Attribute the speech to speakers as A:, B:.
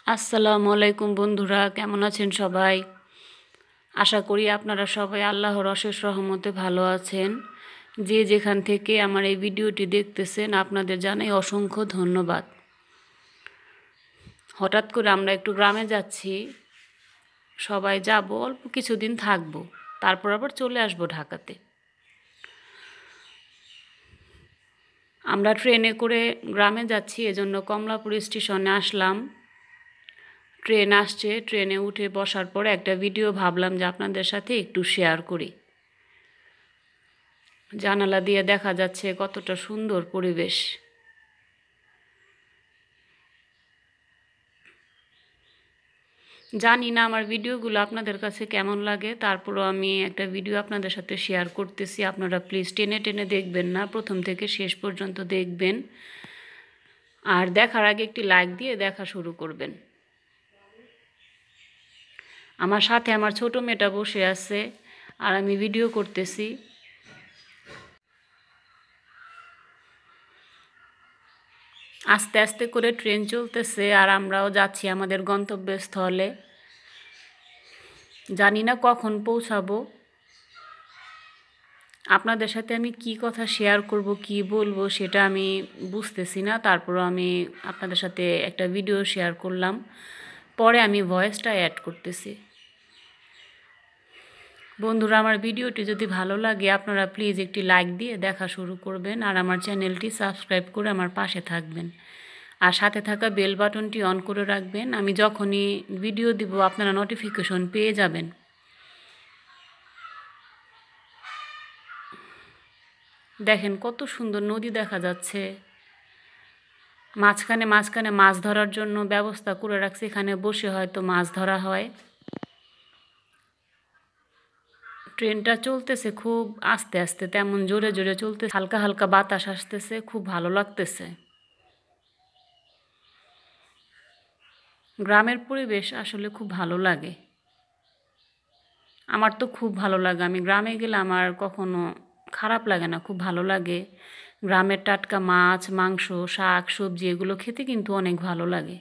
A: আসসালামু আলাইকুম বন্ধুরা, কেমন আছেন সবাই? আশা করি আপনারা সবাই আল্লাহর অশেষ রহমতে ভালো আছেন। যে যেখান থেকে আমার এই ভিডিওটি দেখতেছেন আপনাদের জানাই অসংখ্য ধন্যবাদ। হঠাৎ করে আমরা একটু গ্রামে যাচ্ছি, সবাই যাব, অল্প কিছুদিন থাকবো, তারপর আবার চলে আসবো ঢাকাতে। আমরা ট্রেনে করে গ্রামে যাচ্ছি, এজন্য কমলাপুর স্টেশনে আসলাম। ট্রেন আসছে, ট্রেনে উঠে বসার পর একটা ভিডিও ভাবলাম যে আপনাদের সাথে একটু শেয়ার করি। জানালা দিয়ে দেখা যাচ্ছে কতটা সুন্দর পরিবেশ। জানি না আমার ভিডিওগুলো আপনাদের কাছে কেমন লাগে, তারপরও আমি একটা ভিডিও আপনাদের সাথে শেয়ার করতেছি। আপনারা প্লিজ টেনে টেনে দেখবেন না, প্রথম থেকে শেষ পর্যন্ত দেখবেন। আর দেখার আগে একটি লাইক দিয়ে দেখা শুরু করবেন। আমার সাথে আমার ছোট মেয়েটা বসে আছে আর আমি ভিডিও করতেছি। আস্তে আস্তে করে ট্রেন চলতেছে আর আমরাও যাচ্ছি আমাদের গন্তব্যস্থলে। জানি না কখন পৌঁছাবো। আপনাদের সাথে আমি কি কথা শেয়ার করব, কি বলবো সেটা আমি বুঝতেছি না। তারপরও আমি আপনাদের সাথে একটা ভিডিও শেয়ার করলাম, পরে আমি ভয়েসটা অ্যাড করতেছি। বন্ধুরা, আমার ভিডিওটি যদি ভালো লাগে আপনারা প্লিজ একটি লাইক দিয়ে দেখা শুরু করবেন আর আমার চ্যানেলটি সাবস্ক্রাইব করে আমার পাশে থাকবেন। আর সাথে থাকা বেল বাটনটি অন করে রাখবেন, আমি যখনই ভিডিও দিব আপনারা নোটিফিকেশন পেয়ে যাবেন। দেখেন কত সুন্দর নদী দেখা যাচ্ছে। মাঝখানে মাঝখানে মাছ ধরার জন্য ব্যবস্থা করে রাখছে, এখানে বসে হয়তো মাছ ধরা হয়। ট্রেনটা চলতেছে খুব আস্তে আস্তে, তেমন জোরে জোরে চলতেছে, হালকা হালকা বাতাস আসতেছে, খুব ভালো লাগতেছে। গ্রামের পরিবেশ আসলে খুব ভালো লাগে। আমার তো খুব ভালো লাগে, আমি গ্রামে গেলে আমার কখনো খারাপ লাগে না, খুব ভালো লাগে। গ্রামের টাটকা মাছ, মাংস, শাক, সবজি এগুলো খেতে কিন্তু অনেক ভালো লাগে।